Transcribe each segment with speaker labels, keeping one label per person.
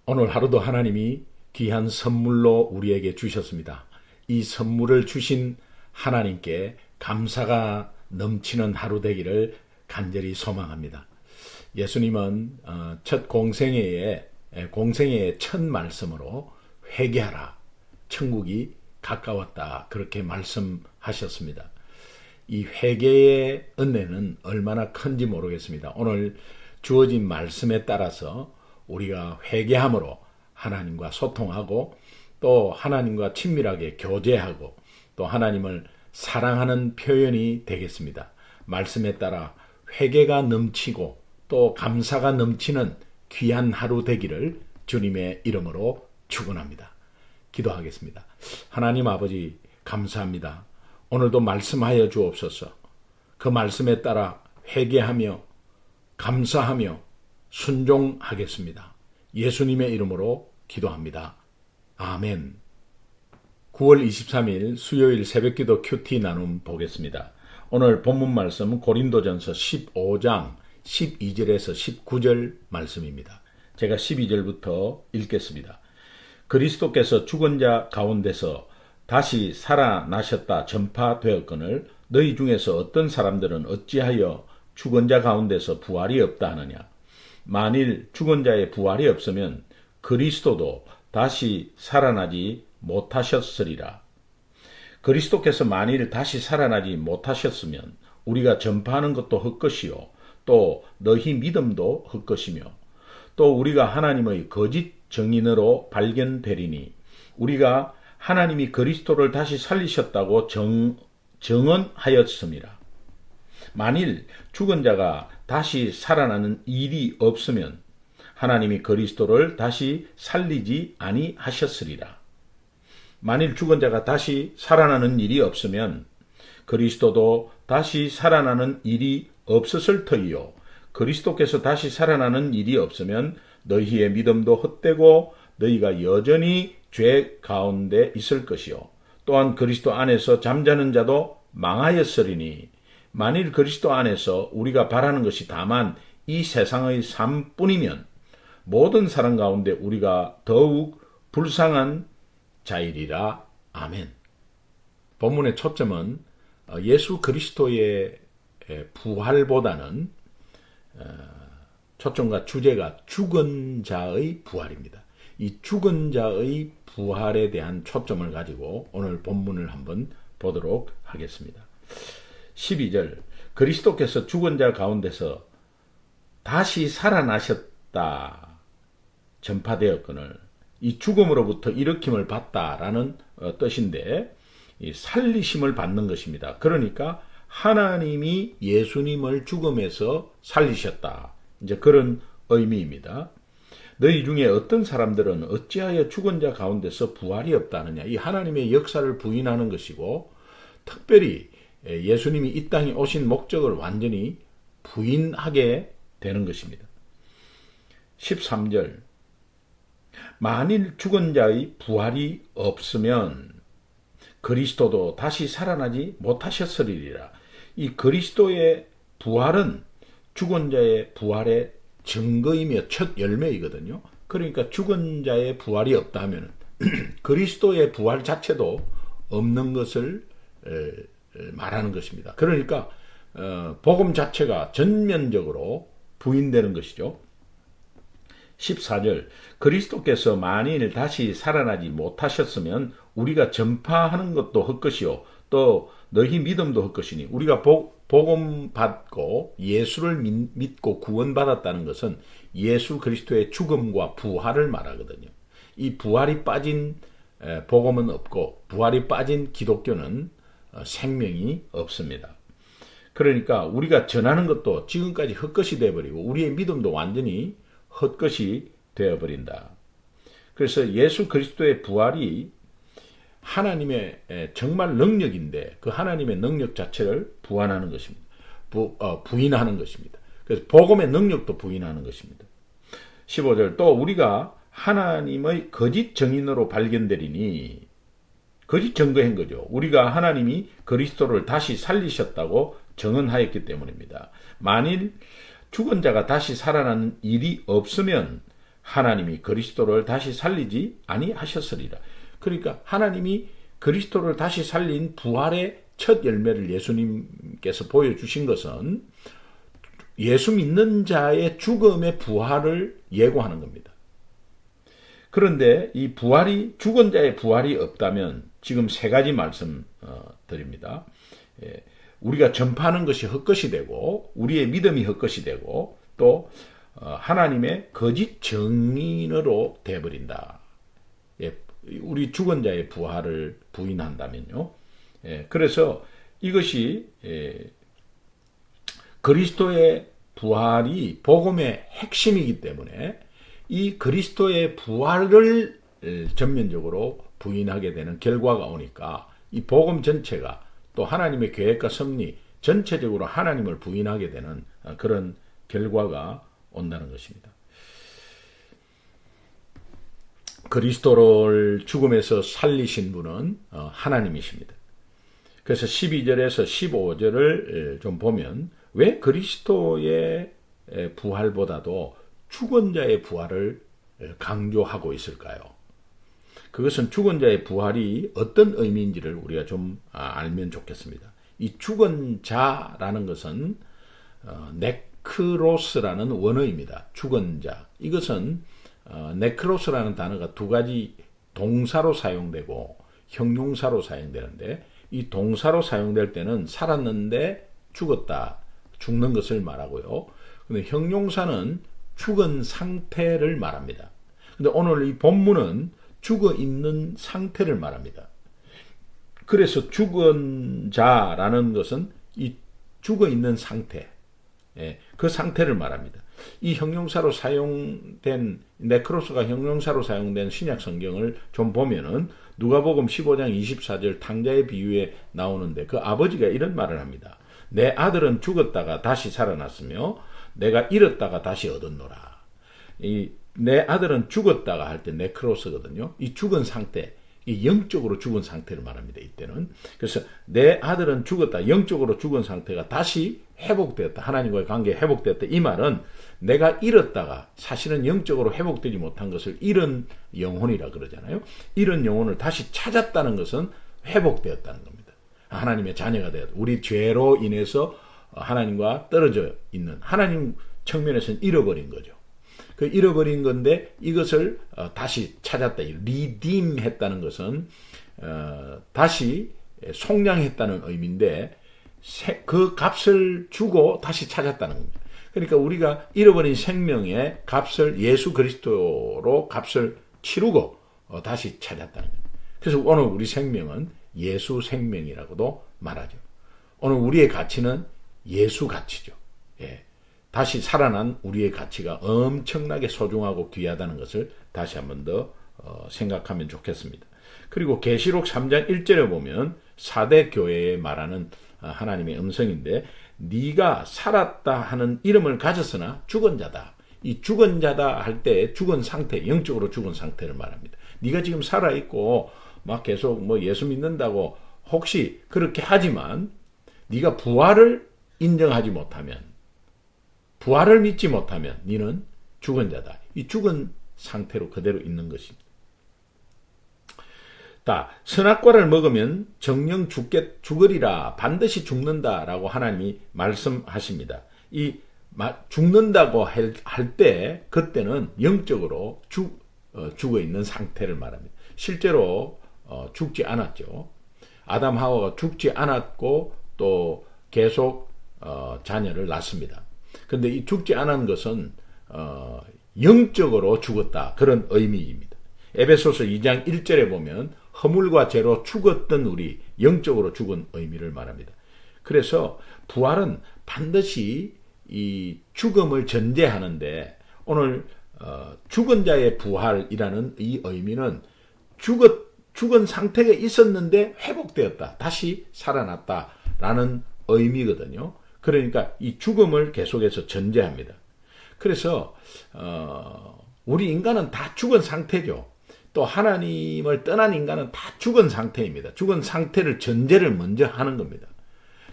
Speaker 1: 오늘 하루도 하나님이 귀한 선물로 우리에게 주셨습니다. 이 선물을 주신 하나님께 감사가 넘치는 하루 되기를 간절히 소망합니다. 예수님은 첫 공생애의 첫 말씀으로 회개하라, 천국이 가까웠다, 그렇게 말씀하셨습니다. 이 회개의 은혜는 얼마나 큰지 모르겠습니다. 오늘 주어진 말씀에 따라서 우리가 회개함으로 하나님과 소통하고 또 하나님과 친밀하게 교제하고 또 하나님을 사랑하는 표현이 되겠습니다. 말씀에 따라 회개가 넘치고 또 감사가 넘치는 귀한 하루 되기를 주님의 이름으로 축원합니다. 기도하겠습니다. 하나님 아버지, 감사합니다. 오늘도 말씀하여 주옵소서. 그 말씀에 따라 회개하며 감사하며 순종하겠습니다. 예수님의 이름으로 기도합니다. 아멘. 9월 23일 수요일 새벽기도 큐티 나눔 보겠습니다. 오늘 본문 말씀은 고린도전서 15장 12절에서 19절 말씀입니다. 제가 12절부터 읽겠습니다. 그리스도께서 죽은 자 가운데서 다시 살아나셨다 전파되었거늘 너희 중에서 어떤 사람들은 어찌하여 죽은 자 가운데서 부활이 없다 하느냐. 만일 죽은 자의 부활이 없으면 그리스도도 다시 살아나지 못하셨으리라. 그리스도께서 만일 다시 살아나지 못하셨으면 우리가 전파하는 것도 헛것이요 또 너희 믿음도 헛것이며 또 우리가 하나님의 거짓 증인으로 발견되리니 우리가 하나님이 그리스도를 다시 살리셨다고 증언하였음이라. 만일 죽은 자가 다시 살아나는 일이 없으면 하나님이 그리스도를 다시 살리지 아니하셨으리라. 만일 죽은 자가 다시 살아나는 일이 없으면 그리스도도 다시 살아나는 일이 없었을 터이요 그리스도께서 다시 살아나는 일이 없으면 너희의 믿음도 헛되고 너희가 여전히 죄 가운데 있을 것이요 또한 그리스도 안에서 잠자는 자도 망하였으리니 만일 그리스도 안에서 우리가 바라는 것이 다만 이 세상의 삶뿐이면 모든 사람 가운데 우리가 더욱 불쌍한 자이리라. 아멘. 본문의 초점은 예수 그리스도의 부활보다는 초점과 주제가 죽은 자의 부활입니다. 이 죽은 자의 부활에 대한 초점을 가지고 오늘 본문을 한번 보도록 하겠습니다. 12절 그리스도께서 죽은 자 가운데서 다시 살아나셨다 전파되었거늘 이 죽음으로부터 일으킴을 받다라는 뜻인데 이 살리심을 받는 것입니다. 그러니까 하나님이 예수님을 죽음에서 살리셨다. 이제 그런 의미입니다. 너희 중에 어떤 사람들은 어찌하여 죽은 자 가운데서 부활이 없다느냐. 이 하나님의 역사를 부인하는 것이고 특별히 예수님이 이 땅에 오신 목적을 완전히 부인하게 되는 것입니다. 13절 만일 죽은 자의 부활이 없으면 그리스도도 다시 살아나지 못하셨으리라. 이 그리스도의 부활은 죽은 자의 부활의 증거이며 첫 열매이거든요. 그러니까 죽은 자의 부활이 없다 하면 그리스도의 부활 자체도 없는 것을 말하는 것입니다. 그러니까 복음 자체가 전면적으로 부인되는 것이죠. 14절 그리스도께서 만일 다시 살아나지 못하셨으면 우리가 전파하는 것도 헛것이요 또 너희 믿음도 헛것이니 우리가 복음 받고 예수를 믿고 구원받았다는 것은 예수 그리스도의 죽음과 부활을 말하거든요. 이 부활이 빠진 복음은 없고 부활이 빠진 기독교는 생명이 없습니다. 그러니까 우리가 전하는 것도 지금까지 헛것이 되어버리고 우리의 믿음도 완전히 헛것이 되어버린다. 그래서 예수 그리스도의 부활이 하나님의 정말 능력인데 그 하나님의 능력 자체를 부인하는 것입니다. 부인하는 것입니다. 그래서 복음의 능력도 부인하는 것입니다. 15절 또 우리가 하나님의 거짓 증인으로 발견되리니 거짓 증거한 거죠. 우리가 하나님이 그리스도를 다시 살리셨다고 증언하였기 때문입니다. 만일 죽은 자가 다시 살아나는 일이 없으면 하나님이 그리스도를 다시 살리지 아니하셨으리라. 그러니까 하나님이 그리스도를 다시 살린 부활의 첫 열매를 예수님께서 보여주신 것은 예수 믿는 자의 죽음의 부활을 예고하는 겁니다. 그런데 이 부활이, 죽은 자의 부활이 없다면 지금 세 가지 말씀 드립니다. 우리가 전파하는 것이 헛것이 되고, 우리의 믿음이 헛것이 되고, 또 하나님의 거짓 증인으로 되어버린다. 우리 죽은 자의 부활을 부인한다면요. 그래서 이것이 그리스도의 부활이 복음의 핵심이기 때문에 이 그리스도의 부활을 전면적으로 부인하게 되는 결과가 오니까 이 복음 전체가 또 하나님의 계획과 섭리 전체적으로 하나님을 부인하게 되는 그런 결과가 온다는 것입니다. 그리스도를 죽음에서 살리신 분은 하나님이십니다. 그래서 12절에서 15절을 좀 보면 왜 그리스도의 부활보다도 죽은 자의 부활을 강조하고 있을까요? 그것은 죽은 자의 부활이 어떤 의미인지를 우리가 좀 알면 좋겠습니다. 이 죽은 자라는 것은 네크로스라는 원어입니다. 죽은 자. 이것은 네크로스라는 단어가 두 가지 동사로 사용되고 형용사로 사용되는데, 이 동사로 사용될 때는 살았는데 죽었다, 죽는 것을 말하고요. 근데 형용사는 죽은 상태를 말합니다. 근데 오늘 이 본문은 죽어 있는 상태를 말합니다. 그래서 죽은 자라는 것은 이 죽어 있는 상태, 그 상태를 말합니다. 이 형용사로 사용된, 네크로스가 형용사로 사용된 신약 성경을 좀 보면은 누가복음 15장 24절 탕자의 비유에 나오는데, 그 아버지가 이런 말을 합니다. 내 아들은 죽었다가 다시 살아났으며 내가 잃었다가 다시 얻었노라. 내 아들은 죽었다가 할 때 네크로스거든요. 이 죽은 상태, 이 영적으로 죽은 상태를 말합니다. 이때는. 그래서 내 아들은 죽었다, 영적으로 죽은 상태가 다시 회복되었다, 하나님과의 관계가 회복되었다. 이 말은 내가 잃었다가 사실은 영적으로 회복되지 못한 것을 잃은 영혼이라 그러잖아요. 잃은 영혼을 다시 찾았다는 것은 회복되었다는 겁니다. 하나님의 자녀가 되었다. 우리 죄로 인해서 하나님과 떨어져 있는, 하나님 측면에서는 잃어버린 거죠. 그 잃어버린 건데 이것을 다시 찾았다. 리딤 했다는 것은 다시 속량했다는 의미인데, 그 값을 주고 다시 찾았다는 겁니다. 그러니까 우리가 잃어버린 생명의 값을 예수 그리스도로 값을 치르고 다시 찾았다는 겁니다. 그래서 오늘 우리 생명은 예수 생명이라고도 말하죠. 오늘 우리의 가치는 예수 가치죠. 다시 살아난 우리의 가치가 엄청나게 소중하고 귀하다는 것을 다시 한 번 더 생각하면 좋겠습니다. 그리고 계시록 3장 1절에 보면 4대 교회에 말하는 하나님의 음성인데, 네가 살았다 하는 이름을 가졌으나 죽은 자다. 이 죽은 자다 할 때 죽은 상태, 영적으로 죽은 상태를 말합니다. 네가 지금 살아있고 막 계속 뭐 예수 믿는다고 혹시 그렇게 하지만 네가 부활을 인정하지 못하면, 부활을 믿지 못하면 너는 죽은 자다. 이 죽은 상태로 그대로 있는 것입니다. 선악과를 먹으면 정령 죽으리라, 반드시 죽는다라고 하나님이 말씀하십니다. 이 죽는다고 할 때 그때는 영적으로 죽어 있는 상태를 말합니다. 실제로 죽지 않았죠. 아담 하와가 죽지 않았고 또 계속 자녀를 낳습니다. 그런데 이 죽지 않은 것은 영적으로 죽었다, 그런 의미입니다. 에베소서 2장 1절에 보면 허물과 죄로 죽었던 우리, 영적으로 죽은 의미를 말합니다. 그래서 부활은 반드시 이 죽음을 전제하는데, 오늘 죽은 자의 부활이라는 이 의미는 죽은 상태가 있었는데 회복되었다, 다시 살아났다라는 의미거든요. 그러니까 이 죽음을 계속해서 전제합니다. 그래서 우리 인간은 다 죽은 상태죠. 또 하나님을 떠난 인간은 다 죽은 상태입니다. 죽은 상태를 전제를 먼저 하는 겁니다.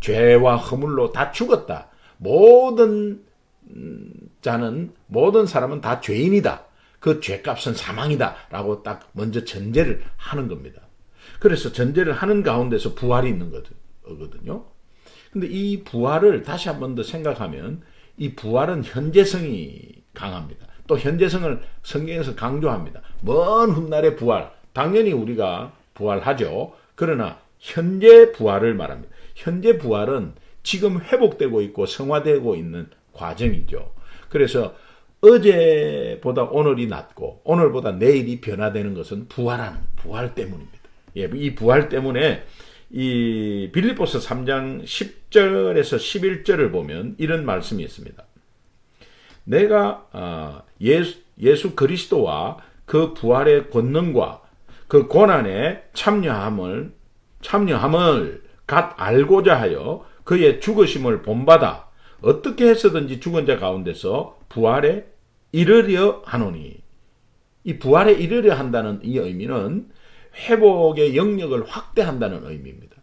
Speaker 1: 죄와 허물로 다 죽었다. 모든 사람은 다 죄인이다. 그 죄값은 사망이다라고 딱 먼저 전제를 하는 겁니다. 그래서 전제를 하는 가운데서 부활이 있는 거거든요. 근데 이 부활을 다시 한 번 더 생각하면 이 부활은 현재성이 강합니다. 또 현재성을 성경에서 강조합니다. 먼 훗날의 부활, 당연히 우리가 부활하죠. 그러나 현재 부활을 말합니다. 현재 부활은 지금 회복되고 있고 성화되고 있는 과정이죠. 그래서 어제보다 오늘이 낫고 오늘보다 내일이 변화되는 것은 부활 때문입니다. 예, 이 부활 때문에 이 빌립보서 3장 10절에서 11절을 보면 이런 말씀이 있습니다. 내가 예수 그리스도와 그 부활의 권능과 그 고난에 참여함을 갓 알고자 하여 그의 죽으심을 본받아 어떻게 해서든지 죽은 자 가운데서 부활에 이르려 하노니. 이 부활에 이르려 한다는 이 의미는 회복의 영역을 확대한다는 의미입니다.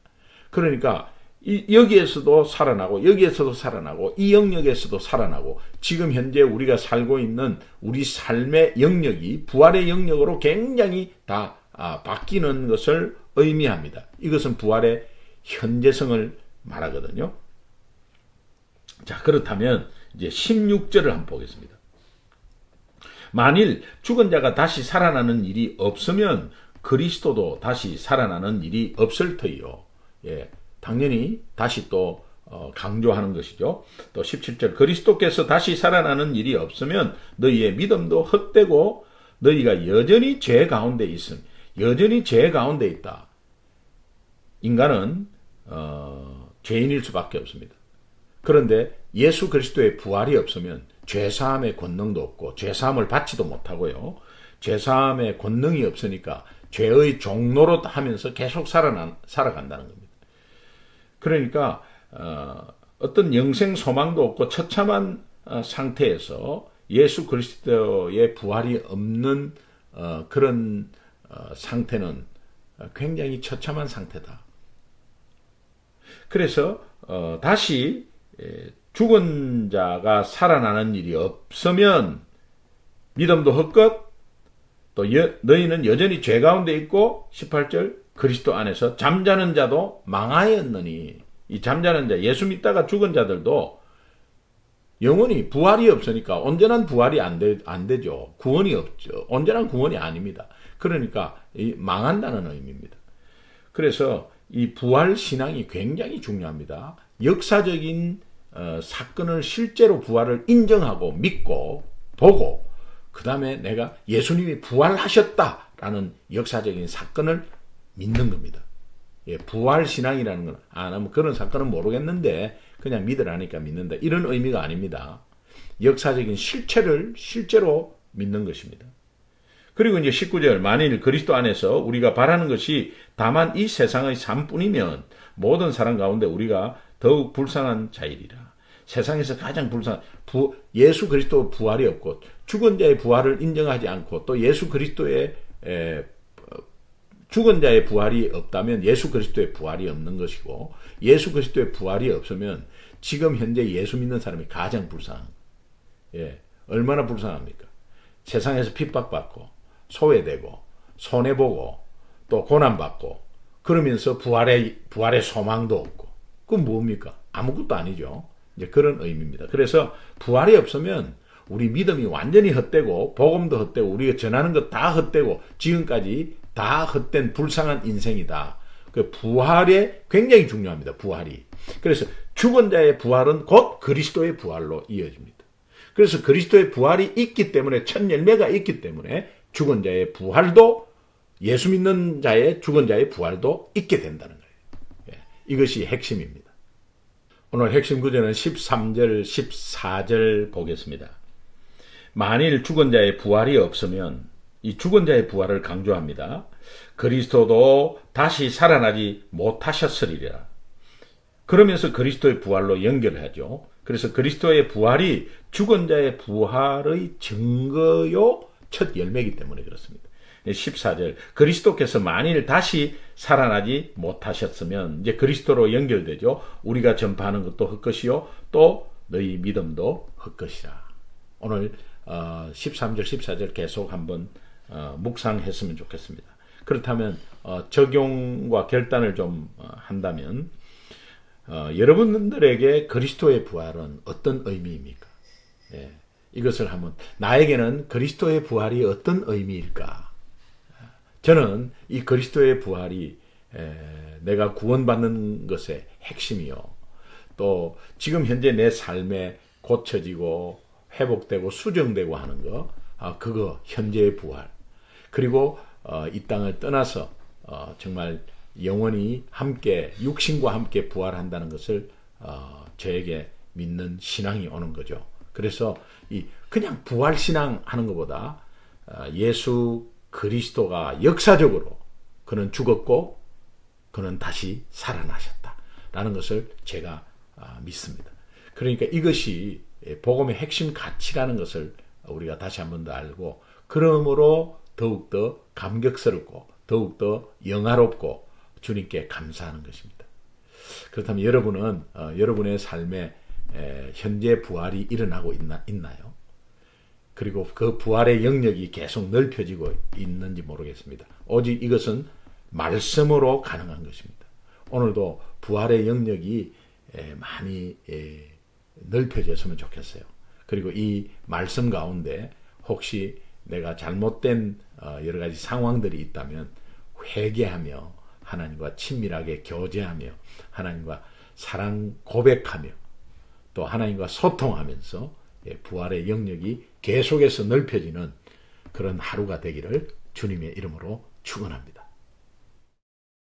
Speaker 1: 그러니까 여기에서도 살아나고 여기에서도 살아나고 이 영역에서도 살아나고 지금 현재 우리가 살고 있는 우리 삶의 영역이 부활의 영역으로 굉장히 다 바뀌는 것을 의미합니다. 이것은 부활의 현재성을 말하거든요. 자, 그렇다면 이제 16절을 한번 보겠습니다. 만일 죽은 자가 다시 살아나는 일이 없으면 그리스도도 다시 살아나는 일이 없을 터이요. 예, 당연히 다시 또 강조하는 것이죠. 또 17절 그리스도께서 다시 살아나는 일이 없으면 너희의 믿음도 헛되고 너희가 여전히 죄 가운데 있음. 여전히 죄 가운데 있다. 인간은 죄인일 수밖에 없습니다. 그런데 예수 그리스도의 부활이 없으면 죄사함의 권능도 없고 죄사함을 받지도 못하고요. 죄사함의 권능이 없으니까 죄의 종로로 하면서 계속 살아간다는 겁니다. 그러니까 어떤 영생 소망도 없고 처참한 상태에서 예수 그리스도의 부활이 없는 그런 상태는 굉장히 처참한 상태다. 그래서 다시 죽은 자가 살아나는 일이 없으면 믿음도 헛것, 또 너희는 여전히 죄 가운데 있고 18절 그리스도 안에서 잠자는 자도 망하였느니. 이 잠자는 자, 예수 믿다가 죽은 자들도 영원히 부활이 없으니까 온전한 부활이 안 되죠. 구원이 없죠. 온전한 구원이 아닙니다. 그러니까 망한다는 의미입니다. 그래서 이 부활 신앙이 굉장히 중요합니다. 역사적인 사건을 실제로 부활을 인정하고 믿고 보고 그 다음에 내가 예수님이 부활하셨다라는 역사적인 사건을 믿는 겁니다. 예, 부활 신앙이라는 건 나는 그런 사건은 모르겠는데 그냥 믿으라니까 믿는다. 이런 의미가 아닙니다. 역사적인 실체를 실제로 믿는 것입니다. 그리고 이제 19절 만일 그리스도 안에서 우리가 바라는 것이 다만 이 세상의 삶뿐이면 모든 사람 가운데 우리가 더욱 불쌍한 자이리라. 세상에서 가장 불쌍한 예수 그리스도 부활이 없고 죽은 자의 부활을 인정하지 않고 또 예수 그리스도의 죽은 자의 부활이 없다면 예수 그리스도의 부활이 없는 것이고 예수 그리스도의 부활이 없으면 지금 현재 예수 믿는 사람이 가장 불쌍한 거예요. 예, 얼마나 불쌍합니까? 세상에서 핍박받고 소외되고 손해보고 또 고난받고 그러면서 부활의 소망도 없고 그건 뭡니까? 아무것도 아니죠. 이제 그런 의미입니다. 그래서 부활이 없으면 우리 믿음이 완전히 헛되고 복음도 헛되고 우리가 전하는 것 다 헛되고 지금까지 다 헛된 불쌍한 인생이다. 그 부활이 굉장히 중요합니다. 부활이. 그래서 죽은 자의 부활은 곧 그리스도의 부활로 이어집니다. 그래서 그리스도의 부활이 있기 때문에 첫 열매가 있기 때문에 죽은 자의 부활도 예수 믿는 자의 죽은 자의 부활도 있게 된다는 거예요. 예, 이것이 핵심입니다. 오늘 핵심 구절은 13절, 14절 보겠습니다. 만일 죽은 자의 부활이 없으면 이 죽은 자의 부활을 강조합니다. 그리스도도 다시 살아나지 못하셨으리라. 그러면서 그리스도의 부활로 연결하죠. 그래서 그리스도의 부활이 죽은 자의 부활의 증거요 첫 열매이기 때문에 그렇습니다. 14절 그리스도께서 만일 다시 살아나지 못하셨으면 이제 그리스도로 연결되죠. 우리가 전파하는 것도 헛것이요 또 너희 믿음도 헛것이라. 오늘 13절, 14절 계속 한번 묵상했으면 좋겠습니다. 그렇다면 적용과 결단을 좀 한다면 여러분들에게 그리스도의 부활은 어떤 의미입니까? 예, 이것을 한번 나에게는 그리스도의 부활이 어떤 의미일까? 저는 이 그리스도의 부활이 내가 구원받는 것의 핵심이요. 또 지금 현재 내 삶에 고쳐지고 회복되고 수정되고 하는 거, 그거 현재의 부활. 그리고 이 땅을 떠나서 정말 영원히 함께 육신과 함께 부활한다는 것을 저에게 믿는 신앙이 오는 거죠. 그래서 이 그냥 부활 신앙 하는 것보다 예수 그리스도가 역사적으로 그는 죽었고 그는 다시 살아나셨다라는 것을 제가 믿습니다. 그러니까 이것이 복음의 핵심 가치라는 것을 우리가 다시 한 번 더 알고, 그러므로 더욱더 감격스럽고 더욱더 영화롭고 주님께 감사하는 것입니다. 그렇다면 여러분은 여러분의 삶에 현재 부활이 일어나고 있나요? 그리고 그 부활의 영역이 계속 넓혀지고 있는지 모르겠습니다. 오직 이것은 말씀으로 가능한 것입니다. 오늘도 부활의 영역이 많이 넓혀졌으면 좋겠어요. 그리고 이 말씀 가운데 혹시 내가 잘못된 여러 가지 상황들이 있다면 회개하며 하나님과 친밀하게 교제하며 하나님과 사랑 고백하며 또 하나님과 소통하면서 부활의 영역이 계속해서 넓혀지는 그런 하루가 되기를 주님의 이름으로 축원합니다.